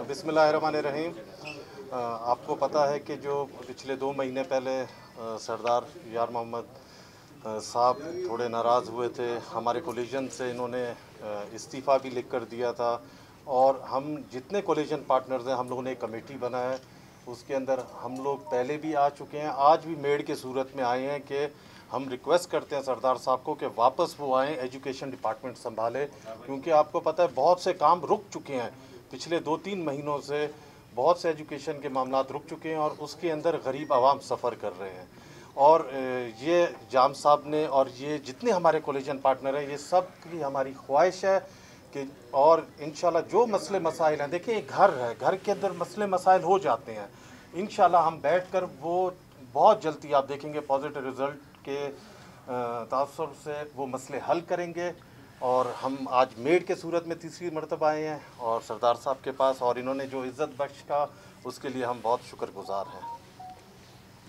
बिस्मिल्लाहिर्रहमानिर्रहीम। आपको पता है कि जो पिछले 2 महीने पहले सरदार यार मोहम्मद साहब थोड़े नाराज़ हुए थे, हमारे कोलिशन से इन्होंने इस्तीफ़ा भी लिख कर दिया था, और हम जितने कोलिशन पार्टनर्स हैं हम लोगों ने एक कमेटी बनाया है। उसके अंदर हम लोग पहले भी आ चुके हैं, आज भी मेड के सूरत में आए हैं कि हम रिक्वेस्ट करते हैं सरदार साहब को कि वापस वो आएँ, एजुकेशन डिपार्टमेंट संभालें, क्योंकि आपको पता है बहुत से काम रुक चुके हैं। पिछले 2-3 महीनों से बहुत से एजुकेशन के मामलात रुक चुके हैं और उसके अंदर गरीब आवाम सफ़र कर रहे हैं। और ये जाम साहब ने और ये जितने हमारे कोलिशन पार्टनर हैं, ये सब की हमारी ख्वाहिश है कि और इंशाल्लाह जो मसले मसाइल हैं, देखिए एक घर है, घर के अंदर मसले मसाइल हो जाते हैं, इंशाल्लाह हम बैठकर वो बहुत जल्दी आप देखेंगे पॉजिटिव रिज़ल्ट के तासुर से वो मसले हल करेंगे। और हम आज मेड के सूरत में तीसरी मरतबा आए हैं और सरदार साहब के पास, और इन्होंने जो इज़्ज़त बख्श का उसके लिए हम बहुत शुक्रगुजार हैं।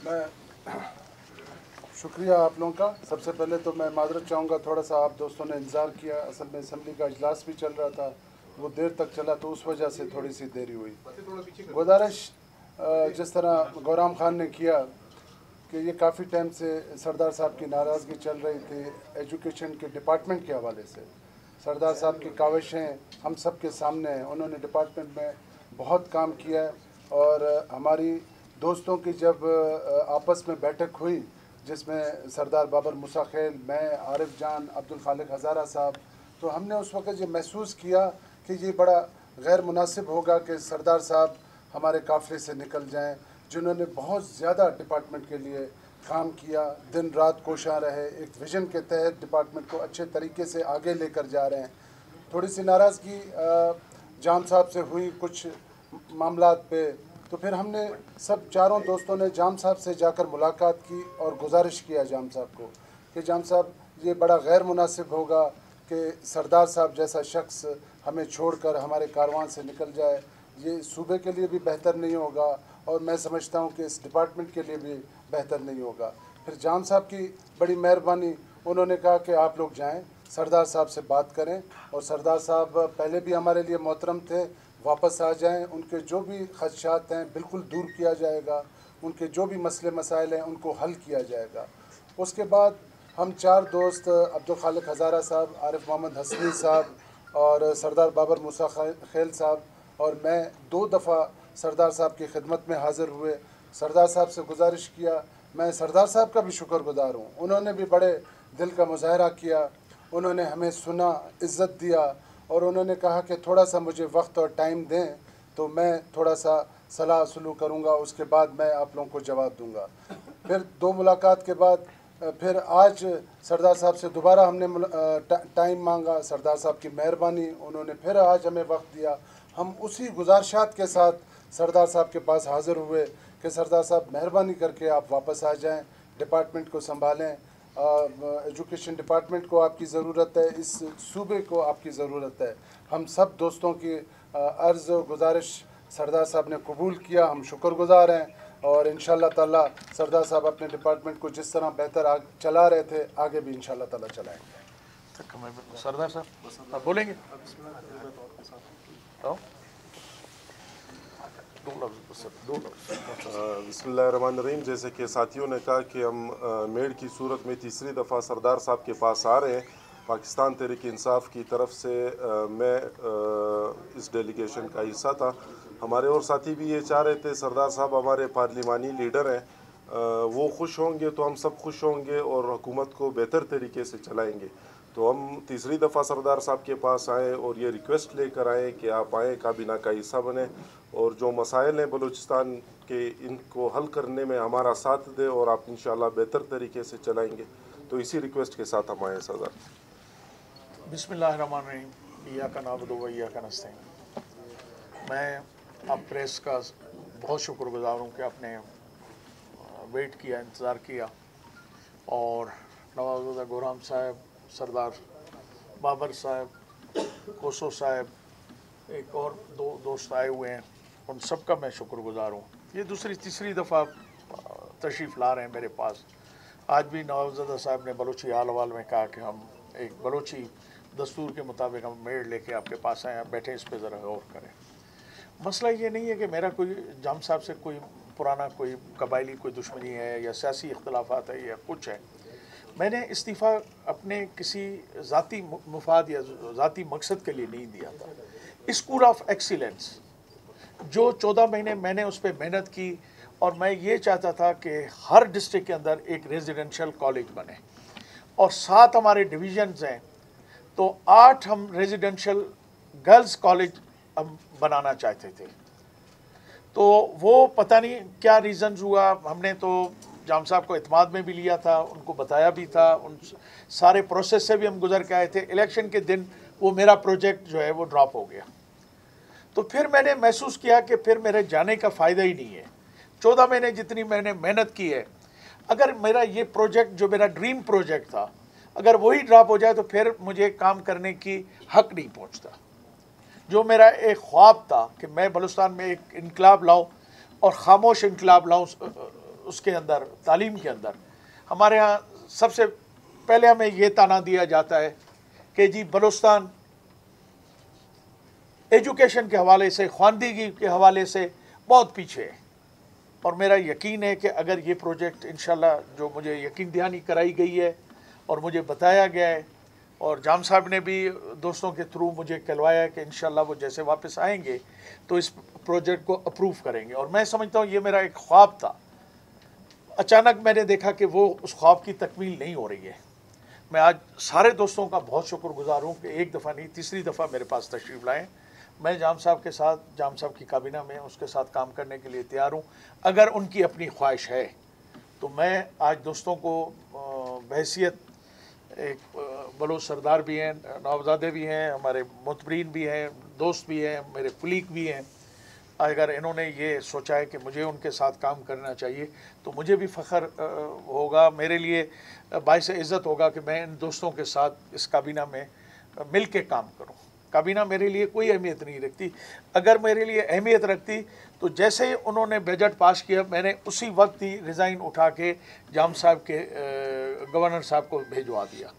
मैं शुक्रिया आप लोगों का। सबसे पहले तो मैं माजरत चाहूँगा, थोड़ा सा आप दोस्तों ने इंतज़ार किया, असल में असम्बली का इजलास भी चल रहा था, वो देर तक चला तो उस वजह से थोड़ी सी देरी हुई। गुजारिश जिस तरह गौराम खान ने किया कि ये काफ़ी टाइम से सरदार साहब की नाराज़गी चल रही थी एजुकेशन के डिपार्टमेंट के हवाले से। सरदार साहब की काविशें हम सब के सामने हैं, उन्होंने डिपार्टमेंट में बहुत काम किया है। और हमारी दोस्तों की जब आपस में बैठक हुई जिसमें सरदार बाबर मूसा खेल, मैं, आरिफ जान, अब्दुल खालिक हज़ारा साहब, तो हमने उस वक़्त ये महसूस किया कि ये बड़ा गैर मुनासिब होगा कि सरदार साहब हमारे काफ़िले से निकल जाएं, जिन्होंने बहुत ज़्यादा डिपार्टमेंट के लिए काम किया, दिन रात कोशां रहे, एक विज़न के तहत डिपार्टमेंट को अच्छे तरीके से आगे लेकर जा रहे हैं। थोड़ी सी नाराज़गी जाम साहब से हुई कुछ मामलात पे, तो फिर हमने सब चारों दोस्तों ने जाम साहब से जाकर मुलाकात की और गुजारिश किया जाम साहब को कि जाम साहब ये बड़ा गैर मुनासिब होगा कि सरदार साहब जैसा शख्स हमें छोड़कर हमारे कारवां से निकल जाए, ये सूबे के लिए भी बेहतर नहीं होगा और मैं समझता हूँ कि इस डिपार्टमेंट के लिए भी बेहतर नहीं होगा। फिर जाम साहब की बड़ी मेहरबानी, उन्होंने कहा कि आप लोग जाएं, सरदार साहब से बात करें, और सरदार साहब पहले भी हमारे लिए मोहतरम थे, वापस आ जाएं, उनके जो भी खदशात हैं बिल्कुल दूर किया जाएगा, उनके जो भी मसले मसाइल हैं उनको हल किया जाएगा। उसके बाद हम चार दोस्त अब्दुल खालिक हज़ारा साहब, आरिफ मोहम्मद हसनी साहब और सरदार बाबर मूसा खेल साहब और मैं 2 दफ़ा सरदार साहब की खिदमत में हाज़िर हुए। सरदार साहब से गुजारिश किया, मैं सरदार साहब का भी शुक्रगुजार हूँ, उन्होंने भी बड़े दिल का मुजाहरा किया, उन्होंने हमें सुना, इज़्ज़त दिया और उन्होंने कहा कि थोड़ा सा मुझे वक्त और टाइम दें तो मैं थोड़ा सा सलाह सलूह करूँगा, उसके बाद मैं आप लोगों को जवाब दूँगा। फिर 2 मुलाकात के बाद फिर आज सरदार साहब से दोबारा हमने टाइम मांगा, सरदार साहब की मेहरबानी, उन्होंने फिर आज हमें वक्त दिया। हम उसी गुजारिशात के साथ सरदार साहब के पास हाज़िर हुए कि सरदार साहब मेहरबानी करके आप वापस आ जाएं, डिपार्टमेंट को संभालें, एजुकेशन डिपार्टमेंट को आपकी ज़रूरत है, इस सूबे को आपकी ज़रूरत है। हम सब दोस्तों की अर्ज़ गुजारिश सरदार साहब ने कबूल किया, हम शुक्रगुजार हैं और इंशाअल्लाह ताला सरदार साहब अपने डिपार्टमेंट को जिस तरह बेहतर चला रहे थे आगे भी इंशाअल्लाह ताला चलाएंगे। सरदार साहब आप बोलेंगे? बिस्मिल्लाहिर्रहमानिर्रहीम। जैसे कि साथियों ने कहा कि हम मेड की सूरत में तीसरी दफ़ा सरदार साहब के पास आ रहे हैं पाकिस्तान तहरीक इंसाफ की तरफ से। मैं इस डेलीगेशन का हिस्सा था, हमारे और साथी भी ये चाह रहे थे, सरदार साहब हमारे पार्लिमानी लीडर हैं, वो खुश होंगे तो हम सब खुश होंगे और हुकूमत को बेहतर तरीके से चलाएंगे। तो हम तीसरी दफ़ा सरदार साहब के पास आए और ये रिक्वेस्ट लेकर आए कि आप आएँ, काबीना का हिस्सा बने और जो मसाइल हैं बलूचिस्तान के इनको हल करने में हमारा साथ दें और आप इंशाअल्लाह बेहतर तरीके से चलाएंगे। तो इसी रिक्वेस्ट के साथ हम आए सरदार। बिस्मिल्लाहिर्रहमानिर्रहीम, इय्याका नअबुदु व इय्याका नस्तईन। मैं आप प्रेस का बहुत शुक्रगुजार हूँ कि आपने वेट किया, इंतज़ार किया और नवाज़ुद्दीन गोराम साहब, सरदार बाबर साहब, कोसो साहब, एक और 2 दोस्त आए हुए हैं, उन सब का मैं शुक्रगुजार हूँ। ये दूसरी तीसरी दफ़ा तशरीफ़ ला रहे हैं मेरे पास। आज भी नवाज़ुद्दीन साहब ने बलूची हाल वाल में कहा कि हम एक बलूची दस्तूर के मुताबिक हम मेड़ लेके आपके पास आए, आप बैठे इस पे ज़रा गौर करें। मसला ये नहीं है कि मेरा कोई जाम साहब से कोई पुराना कोई कबायली कोई दुश्मनी है या सियासी इख्तलाफात है या कुछ है। मैंने इस्तीफ़ा अपने किसी ज़ाती मुफाद या ज़ाती मकसद के लिए नहीं दिया था। स्कूल ऑफ एक्सीलेंस जो 14 महीने मैंने उस पर मेहनत की, और मैं ये चाहता था कि हर डिस्ट्रिक्ट के अंदर एक रेजिडेंशियल कॉलेज बने, और 7 हमारे डिवीज़न्स हैं, तो 8 हम रेजिडेंशियल गर्ल्स कॉलेज हम बनाना चाहते थे। तो वो पता नहीं क्या रीज़न्स हुआ, हमने तो जाम साहब को इत्माद में भी लिया था, उनको बताया भी था, उन सारे प्रोसेस से भी हम गुजर के आए थे। इलेक्शन के दिन वो मेरा प्रोजेक्ट जो है वो ड्रॉप हो गया। तो फिर मैंने महसूस किया कि फिर मेरे जाने का फ़ायदा ही नहीं है। 14 महीने जितनी मैंने मेहनत की है, अगर मेरा ये प्रोजेक्ट जो मेरा ड्रीम प्रोजेक्ट था, अगर वही ड्रॉप हो जाए तो फिर मुझे काम करने की हक नहीं पहुंचता। जो मेरा एक ख्वाब था कि मैं बलूचिस्तान में एक इनकलाब लाऊं, और ख़ामोश इनकलाब लाऊं, उसके अंदर तालीम के अंदर हमारे यहाँ सबसे पहले हमें ये ताना दिया जाता है कि जी बलूचिस्तान एजुकेशन के हवाले से, ख़वानदगी के हवाले से बहुत पीछे है। और मेरा यकीन है कि अगर ये प्रोजेक्ट इंशाल्लाह जो मुझे यकीन दहानी कराई गई है और मुझे बताया गया है, और जाम साहब ने भी दोस्तों के थ्रू मुझे कहलवाया है कि इंशाल्लाह वो जैसे वापस आएंगे तो इस प्रोजेक्ट को अप्रूव करेंगे। और मैं समझता हूँ ये मेरा एक ख्वाब था। अचानक मैंने देखा कि वो उस ख्वाब की तकमील नहीं हो रही है। मैं आज सारे दोस्तों का बहुत शुक्रगुजार हूँ कि एक दफ़ा नहीं, तीसरी दफ़ा मेरे पास तशरीफ़ लाएँ। मैं जाम साहब के साथ, जाम साहब की काबीना में उसके साथ काम करने के लिए तैयार हूँ, अगर उनकी अपनी ख्वाहिश है। तो मैं आज दोस्तों को बहैसियत एक बलोच सरदार भी हैं, नवाबजादे भी हैं, हमारे मुतबरीन भी हैं, दोस्त भी हैं, मेरे कुलीग भी हैं, अगर इन्होंने ये सोचा है कि मुझे उनके साथ काम करना चाहिए तो मुझे भी फ़ख्र होगा, मेरे लिए बाइस इज़्ज़त होगा कि मैं इन दोस्तों के साथ इस काबीना में मिल के काम करूँ। काबीना मेरे लिए कोई अहमियत नहीं रखती। अगर मेरे लिए अहमियत रखती तो जैसे ही उन्होंने बजट पास किया, मैंने उसी वक्त ही रिज़ाइन उठा के जाम साहब के गवर्नर साहब को भेजवा दिया।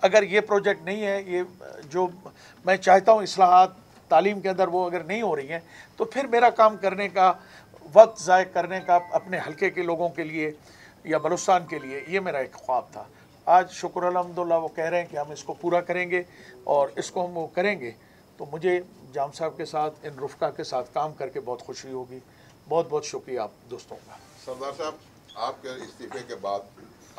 अगर ये प्रोजेक्ट नहीं है, ये जो मैं चाहता हूँ इस्लाहात तालीम के अंदर, वो अगर नहीं हो रही हैं तो फिर मेरा काम करने का, वक्त ज़ाय करने का अपने हलके के लोगों के लिए या बलूचिस्तान के लिए, ये मेरा एक ख्वाब था। आज शुक्र अल्हम्दुलिल्लाह वो कह रहे हैं कि हम इसको पूरा करेंगे, और इसको हम वो करेंगे तो मुझे जाम साहब के साथ, इन रुफ़का के साथ काम करके बहुत खुशी होगी। बहुत बहुत शुक्रिया आप दोस्तों का। सरदार साहब, आपके इस्तीफ़े के बाद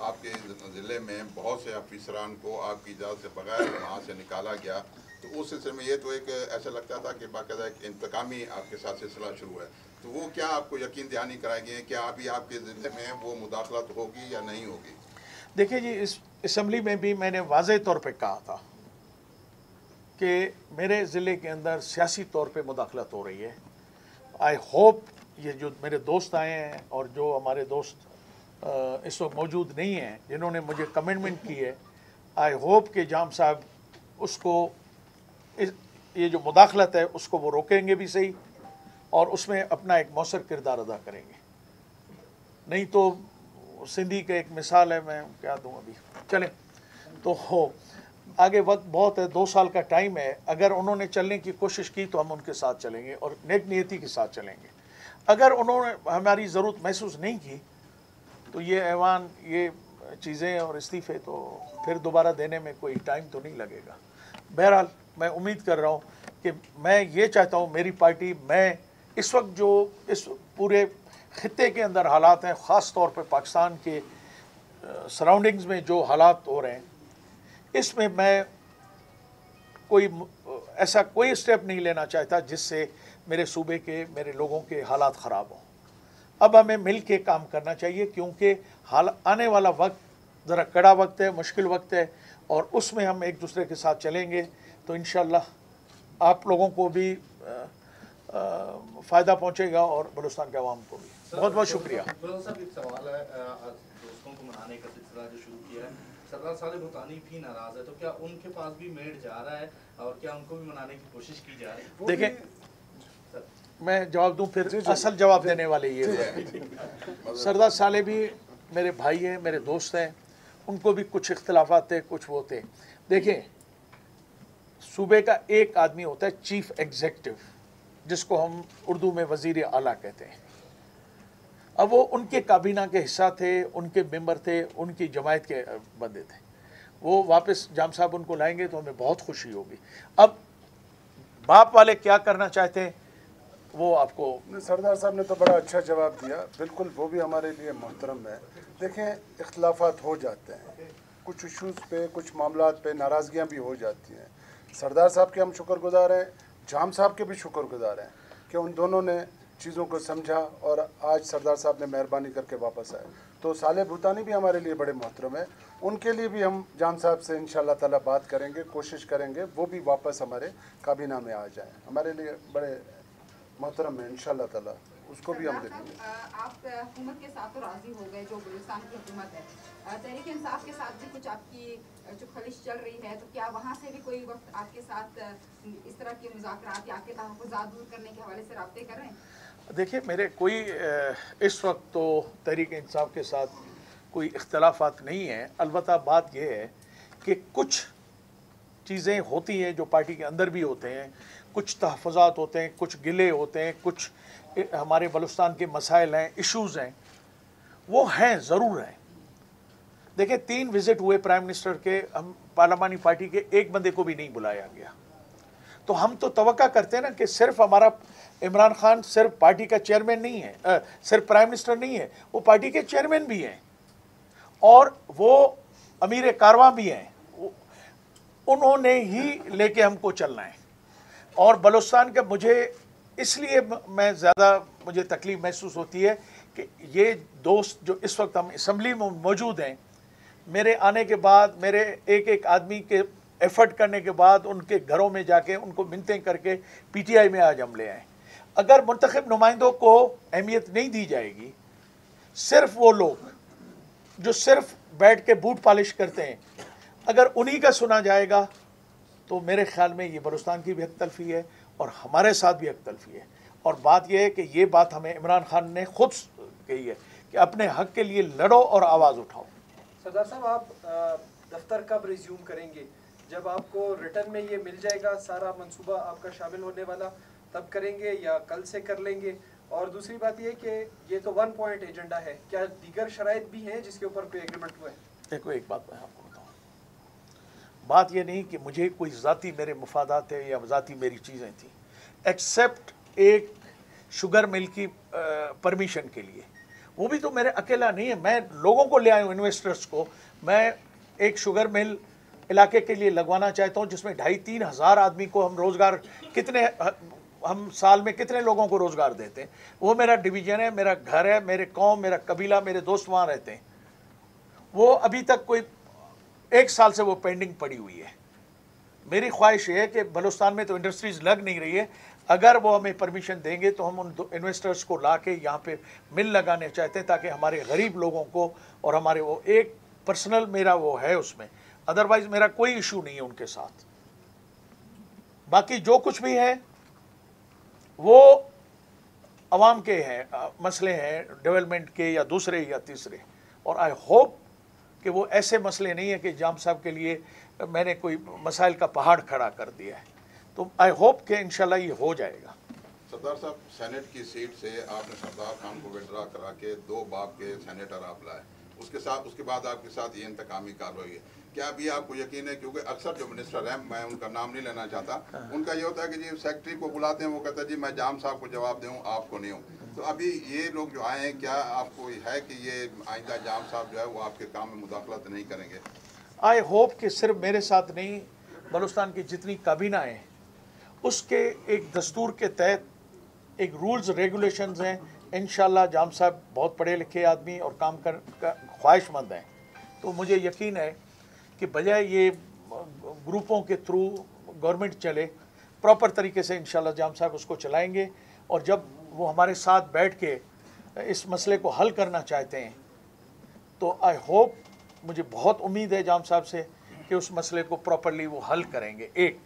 आपके ज़िले में बहुत से अफसरान को आपकी इजाज़त से बगैर वहाँ से निकाला गया, तो उस सिलसिले में ये तो एक ऐसा लगता था कि बाकायदा एक इंतकामी आपके साथ सिलसिला शुरू है, तो वो क्या आपको यकीन दहानी कराएंगे, क्या अभी आपके ज़िले में वो मुदाखलत होगी या नहीं होगी? देखिए जी, इस असम्बली में भी मैंने वाज़ेह तौर पे कहा था कि मेरे ज़िले के अंदर सियासी तौर पे मुदाखलत हो रही है। आई होप ये जो मेरे दोस्त आए हैं और जो हमारे दोस्त इस वक्त मौजूद नहीं हैं, जिन्होंने मुझे कमिटमेंट की है, आई होप कि जाम साहब उसको ये जो मुदाखलत है उसको वो रोकेंगे भी सही, और उसमें अपना एक मौसर किरदार अदा करेंगे। नहीं तो सिंधी का एक मिसाल है, मैं क्या दूँ अभी, चलें तो हो आगे वक्त बहुत है, 2 साल का टाइम है। अगर उन्होंने चलने की कोशिश की तो हम उनके साथ चलेंगे और नेक नीयती के साथ चलेंगे। अगर उन्होंने हमारी ज़रूरत महसूस नहीं की तो ये ऐवान, ये चीज़ें और इस्तीफ़े तो फिर दोबारा देने में कोई टाइम तो नहीं लगेगा। बहरहाल मैं उम्मीद कर रहा हूँ कि मैं ये चाहता हूँ मेरी पार्टी, मैं इस वक्त जो इस पूरे ख़ित्ते के अंदर हालात हैं, ख़ास तौर पे पाकिस्तान के सराउंडिंग्स में जो हालात हो रहे हैं, इसमें मैं कोई ऐसा कोई स्टेप नहीं लेना चाहता जिससे मेरे सूबे के, मेरे लोगों के हालात ख़राब हों। अब हमें मिल के काम करना चाहिए, क्योंकि आने वाला वक्त ज़रा कड़ा वक्त है, मुश्किल वक्त है, और उसमें हम एक दूसरे के साथ चलेंगे तो इंशाअल्लाह आप लोगों को भी फ़ायदा पहुँचेगा और बलूचिस्तान के अवाम को भी। बहुत बहुत शुक्रिया। साहब, एक सवाल है, दोस्तों को मनाने का सिलसिला जो शुरू किया है, सरदार सालिम भूतानी भी नाराज़ है, तो क्या उनके पास भी मेड़ जा रहा है और क्या उनको भी मनाने की कोशिश की जा रही है? देखें, मैं जवाब दूं, फिर असल जवाब देने वाले ये सरदार साले भी मेरे भाई हैं, मेरे दोस्त हैं, उनको भी कुछ इख्तलाफात थे, कुछ वो थे। देखें, सूबे का एक आदमी होता है चीफ एग्जीक्यूटिव, जिसको हम उर्दू में वज़ीर आला कहते हैं। अब वो उनके काबीना के हिस्सा थे, उनके मेंबर थे, उनकी जमायत के बंदे थे। वो वापस जाम साहब उनको लाएंगे तो हमें बहुत खुशी होगी। अब बाप वाले क्या करना चाहते हैं वो आपको सरदार साहब ने तो बड़ा अच्छा जवाब दिया, बिल्कुल वो भी हमारे लिए मोहतरम है। देखें, इख्तलाफात हो जाते हैं, कुछ इशूज़ पे, कुछ मामलात पे नाराज़गियाँ भी हो जाती हैं। सरदार साहब के हम शुक्रगुजार हैं, जाम साहब के भी शुक्रगुजार हैं कि उन दोनों ने चीज़ों को समझा और आज सरदार साहब ने मेहरबानी करके वापस आए। तो साले भूतानी भी हमारे लिए बड़े मोहतरम है, उनके लिए भी हम जाम साहब से इंशाअल्लाह ताला बात करेंगे, कोशिश करेंगे वो भी वापस हमारे काबीना में आ जाएं। हमारे लिए बड़े मोहतरम है, इंशाअल्लाह ताला उसको भी हम देखेंगे। आप हुकूमत के साथ तो राज़ी हो गए, जो बलूचिस्तान की हुकूमत है, तहरीक इंसाफ के साथ भी कुछ आपकी जो खलिश चल रही है, तो क्या वहाँ से भी कोई वक्त आपके साथ इस तरह के मुज़ाकरात या आपके तहफ़्फ़ुज़ात दूर करने के हवाले से राब्ते कर रहे हैं? देखिए, मेरे कोई इस वक्त तो तहरीक इंसाफ के साथ कोई इख्तलाफात नहीं है। अलबत्ता बात यह है कि कुछ चीज़ें होती हैं जो पार्टी के अंदर भी होते हैं, कुछ तहफ़्फ़ुज़ात होते हैं, कुछ गिले होते हैं, कुछ हमारे बलूचिस्तान के मसाइल हैं, इश्यूज़ हैं, वो हैं, ज़रूर हैं। देखिए, 3 विज़िट हुए प्राइम मिनिस्टर के, हम पार्लियामानी पार्टी के एक बंदे को भी नहीं बुलाया गया। तो हम तो तवक्का करते हैं ना कि सिर्फ हमारा इमरान खान सिर्फ पार्टी का चेयरमैन नहीं है, सिर्फ प्राइम मिनिस्टर नहीं है, वो पार्टी के चेयरमैन भी हैं और वो अमीर कारवां भी हैं। उन्होंने ही लेके हमको चलना है। और बलूचिस्तान का मुझे इसलिए मैं ज़्यादा मुझे तकलीफ़ महसूस होती है कि ये दोस्त जो इस वक्त हम असम्बली में मौजूद हैं, मेरे आने के बाद, मेरे एक एक आदमी के एफर्ट करने के बाद, उनके घरों में जाके उनको मिन्नतें करके पीटीआई में आज हम ले आए। अगर मुंतखब नुमाइंदों को अहमियत नहीं दी जाएगी, सिर्फ वो लोग जो सिर्फ बैठ के बूट पॉलिश करते हैं, अगर उन्हीं का सुना जाएगा तो मेरे ख्याल में ये बलूचिस्तान की भी हक तलफी है और हमारे साथ भी हक तलफी है। और बात यह है कि ये बात हमें इमरान खान ने खुद कही है कि अपने हक के लिए लड़ो और आवाज़ उठाओ। सरदार साहब, आप दफ्तर कब रिज्यूम करेंगे? जब आपको रिटर्न में ये मिल जाएगा सारा मंसूबा आपका शामिल होने वाला, तब करेंगे या कल से कर लेंगे? और दूसरी बात ये कि ये तो 1 पॉइंट एजेंडा है, क्या दीगर शराइत भी हैं जिसके ऊपर पे एग्रीमेंट हुआ है? देखो, एक बात मैं आपको बताऊँ, बात ये नहीं कि मुझे कोई ज़ाती मेरे मफादात है या ज़ाती मेरी चीज़ें थी, एक्सेप्ट एक शुगर मिल की परमिशन के लिए। वो भी तो मेरे अकेला नहीं है, मैं लोगों को ले आया हूँ, इन्वेस्टर्स को। मैं एक शुगर मिल इलाके के लिए लगवाना चाहता हूँ जिसमें 2,500-3 हज़ार आदमी को हम रोज़गार, कितने हम साल में कितने लोगों को रोज़गार देते हैं। वो मेरा डिवीज़न है, मेरा घर है, मेरे कौम, मेरा कबीला, मेरे दोस्त वहाँ रहते हैं। वो अभी तक कोई 1 साल से वो पेंडिंग पड़ी हुई है। मेरी ख्वाहिश है कि बलूचिस्तान में तो इंडस्ट्रीज़ लग नहीं रही है, अगर वो हमें परमिशन देंगे तो हम उन इन्वेस्टर्स को ला के यहाँ पे मिल लगाने चाहते हैं ताकि हमारे गरीब लोगों को, और हमारे वो एक पर्सनल मेरा वो है उसमें, अदरवाइज़ मेरा कोई इशू नहीं है उनके साथ। बाकी जो कुछ भी है वो अवाम के हैं, मसले हैं डेवलपमेंट के या दूसरे या तीसरे। और आई होप कि वो ऐसे मसले नहीं है कि जाम साहब के लिए मैंने कोई मसाइल का पहाड़ खड़ा कर दिया है। तो आई होप कि इंशाल्लाह ये हो जाएगा। सरदार साहब, सेनेट की सीट से आपने सरदार खान को विड्रा करा के 2 बाप के सेनेटर आप लाए, उसके बाद आपके साथ ये इंतकामी कार्रवाई है। क्या अभी आपको यकीन है, क्योंकि अक्सर जो मिनिस्टर हैं, मैं उनका नाम नहीं लेना चाहता, उनका ये होता है कि जी सेक्रेटरी को बुलाते हैं, वो कहता है जी मैं जाम साहब को जवाब दूँ, आपको नहीं हूँ। तो अभी ये लोग जो आए हैं, क्या आपको है कि ये आइंदा जाम साहब जो है वो आपके काम में मुदाखलत नहीं करेंगे? आई होप कि सिर्फ मेरे साथ नहीं, बलूचिस्तान की जितनी काबीना है उसके एक दस्तूर के तहत एक रूल्स रेगुलेशंस हैं। इंशाल्लाह जाम साहब बहुत पढ़े लिखे आदमी और काम कर ख्वाहिशमंद हैं, तो मुझे यकीन है कि बजाय ये ग्रुपों के थ्रू गवर्नमेंट चले, प्रॉपर तरीके से इंशाल्लाह जाम साहब उसको चलाएंगे। और जब वो हमारे साथ बैठ के इस मसले को हल करना चाहते हैं तो आई होप, मुझे बहुत उम्मीद है जाम साहब से कि उस मसले को प्रॉपरली वो हल करेंगे। एक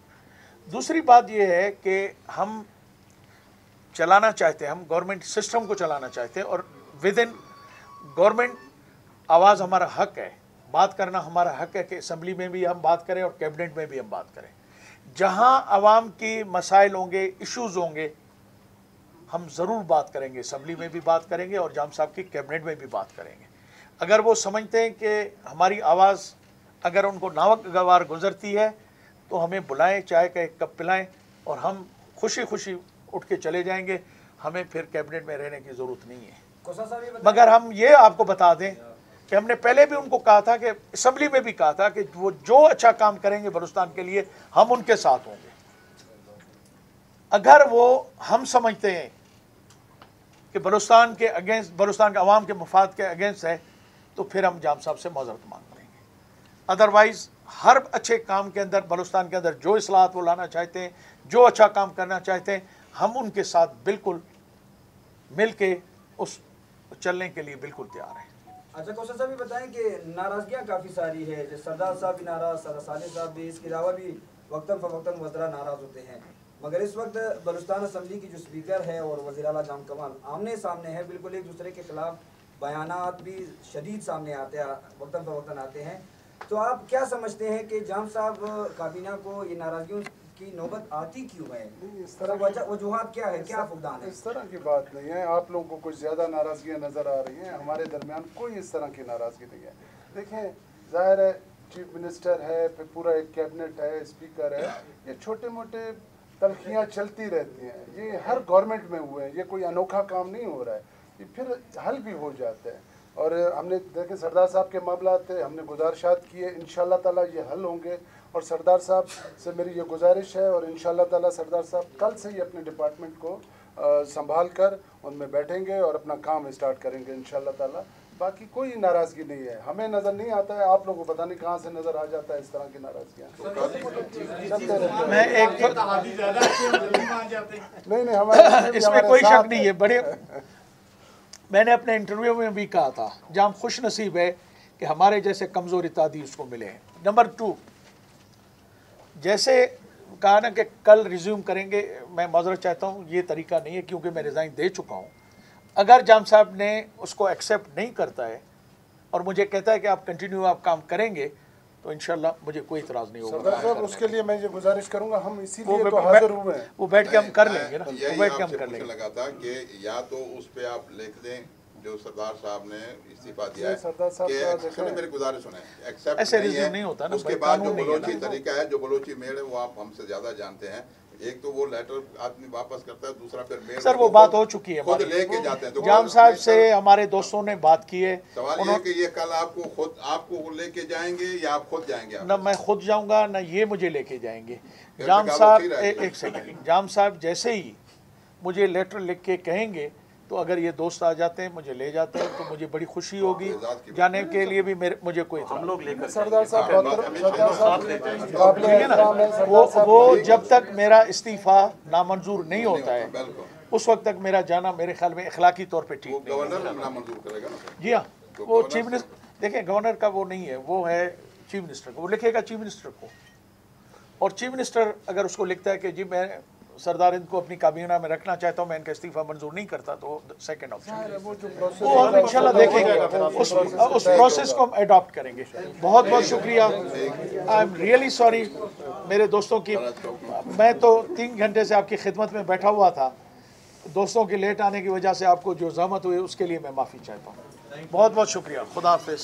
दूसरी बात ये है कि हम चलाना चाहते हैं, हम गवर्नमेंट सिस्टम को चलाना चाहते हैं और विद इन गवर्नमेंट आवाज़ हमारा हक है, बात करना हमारा हक है कि असम्बली में भी हम बात करें और कैबिनेट में भी हम बात करें। जहां अवाम की मसाइल होंगे, इश्यूज़ होंगे, हम ज़रूर बात करेंगे, असम्बली में भी बात करेंगे और जाम साहब की कैबिनेट में भी बात करेंगे। अगर वो समझते हैं कि हमारी आवाज़ अगर उनको नागवार गुजरती है तो हमें बुलाएं, चाय का एक कप पिलाएं और हम खुशी खुशी उठ के चले जाएंगे। हमें फिर कैबिनेट में रहने की ज़रूरत नहीं है। मगर हम ये आपको बता दें कि हमने पहले भी उनको कहा था कि असम्बली में भी कहा था कि वो जो अच्छा काम करेंगे बलूचिस्तान के लिए हम उनके साथ होंगे। अगर वो हम समझते हैं कि बलूचिस्तान के अगेंस्ट, बलूचिस्तान के अवाम के मफाद के अगेंस्ट है, तो फिर हम जाम साहब से माजरत मांग लेंगे। अदरवाइज़ हर अच्छे काम के अंदर, बलूचिस्तान के अंदर जो इस्लाहात वो लाना चाहते हैं, जो अच्छा काम करना चाहते हैं, हम उनके साथ बिल्कुल मिल के उस चलने के लिए बिल्कुल तैयार हैं। अच्छा कौशल साहब, ये बताएं कि नाराज़गियाँ काफ़ी सारी है, जैसे सरदार साहब भी नाराज़, सरदार साले साहब भी, इसके अलावा भी वक्तन फ़वक्तन वज़रा नाराज़ होते हैं। मगर इस वक्त बलूचिस्तान असम्बली की जो स्पीकर है और वज़ीर आला जाम कमाल आमने सामने है, बिल्कुल एक दूसरे के खिलाफ बयानात भी शदीद सामने आते हैं, वक्तन फ़वक्तन आते हैं। तो आप क्या समझते हैं कि जाम साहब काबीना को ये नाराज़गियों की नौबत आती क्यों है? इस तरह वजूहात क्या है, क्या फुकदान है? इस तरह की बात नहीं है। आप लोगों को कुछ ज़्यादा नाराज़गियाँ नज़र आ रही हैं, हमारे दरमियान कोई इस तरह की नाराज़गी नहीं है। देखें, ज़ाहिर है चीफ मिनिस्टर है, फिर पूरा एक कैबिनेट है, स्पीकर है, ये छोटे मोटे तलखियाँ चलती रहती हैं, ये हर गवर्नमेंट में हुए हैं, ये कोई अनोखा काम नहीं हो रहा है, ये फिर हल भी हो जाते हैं। और हमने देखें सरदार साहब के मामला थे, हमने गुजारिशात किए, इंशाल्लाह ताला ये हल होंगे। और सरदार साहब से मेरी ये गुजारिश है, और इंशाल्लाह ताला सरदार साहब कल से ही अपने डिपार्टमेंट को संभाल कर उनमें बैठेंगे और अपना काम स्टार्ट करेंगे इंशाल्लाह ताला। बाकी कोई नाराज़गी नहीं है, हमें नज़र नहीं आता है, आप लोगों को पता नहीं कहाँ से नज़र आ जाता है इस तरह की नाराज़गियाँ। मैं एक नहीं हमारे इसमें कोई शक नहीं है। बड़े मैंने अपने इंटरव्यू में भी कहा था, जाम खुश नसीब है कि हमारे जैसे कमज़ोर इत्तेहादी उसको मिले हैं। नंबर 2, जैसे कहा ना कि कल रिज्यूम करेंगे, मैं माजरत चाहता हूँ, ये तरीका नहीं है क्योंकि मैं रिज़ाइन दे चुका हूँ। अगर जाम साहब ने उसको एक्सेप्ट नहीं करता है और मुझे कहता है कि आप कंटिन्यू आप काम करेंगे, तो इंशाल्लाह मुझे कोई इतराज़ नहीं होगा। सरदार साहब उसके लिए मैं ये गुजारिश करूंगा, हम इसीलिए तो हाजिर हुए हैं, वो बैठ के हम कर लेंगे ना, वो बैठ के हम कर लेंगे। लगा था कि या तो उस पे आप लिख दें जो सरदार साहब ने इस्तीफा दिया है, सरदार साहब कि मेरी गुजारिश सुने, एक्सेप्ट ऐसे रिज्यूम नहीं होता ना। उसके बाद जो बलोची तरीका है, जो बलोची मेल है, वो आप हमसे ज्यादा जानते हैं। एक तो वो लेटर आदमी वापस करता है, दूसरा फिर मेल सर वो बात हो चुकी है, खुद लेके जाते हैं। तो जाम साहब से हमारे दोस्तों ने बात की है। सवाल ये कि ये कल आपको लेके जाएंगे या आप खुद जाएंगे? न मैं खुद जाऊंगा, न ये मुझे लेके जाएंगे। जाम साहब एक सेकंड, जाम साहब जैसे ही मुझे लेटर लिख के कहेंगे, तो अगर ये दोस्त आ जाते हैं, मुझे ले जाते हैं, तो मुझे बड़ी खुशी होगी। जाने के लिए भी मुझे कोई हम लोग लेकर सरदार साहब वो जब तक मेरा इस्तीफा नामंजूर नहीं होता है, उस वक्त तक मेरा जाना मेरे ख्याल में इखलाकी तौर पे ठीक नहीं। गवर्नर नामंजूर करेगा ना? जी हाँ, वो चीफ मिनिस्टर, देखें गवर्नर का वो नहीं है, वो है चीफ मिनिस्टर को, वो लिखेगा चीफ मिनिस्टर को। और चीफ मिनिस्टर अगर उसको लिखता है कि जी मैं सरदार इनको अपनी काबीना में रखना चाहता हूँ, मैं इनका इस्तीफा मंजूर नहीं करता, तो सेकंड ऑप्शन वो हम इंशाल्लाह देखेंगे, उस प्रोसेस को हम अडॉप्ट करेंगे। बहुत बहुत शुक्रिया। आई एम रियली सॉरी मेरे दोस्तों की, मैं तो 3 घंटे से आपकी खिदमत में बैठा हुआ था, दोस्तों के लेट आने की वजह से आपको जो ज़हमत हुई उसके लिए मैं माफ़ी चाहता हूँ। बहुत बहुत शुक्रिया। खुदा हाफिज़।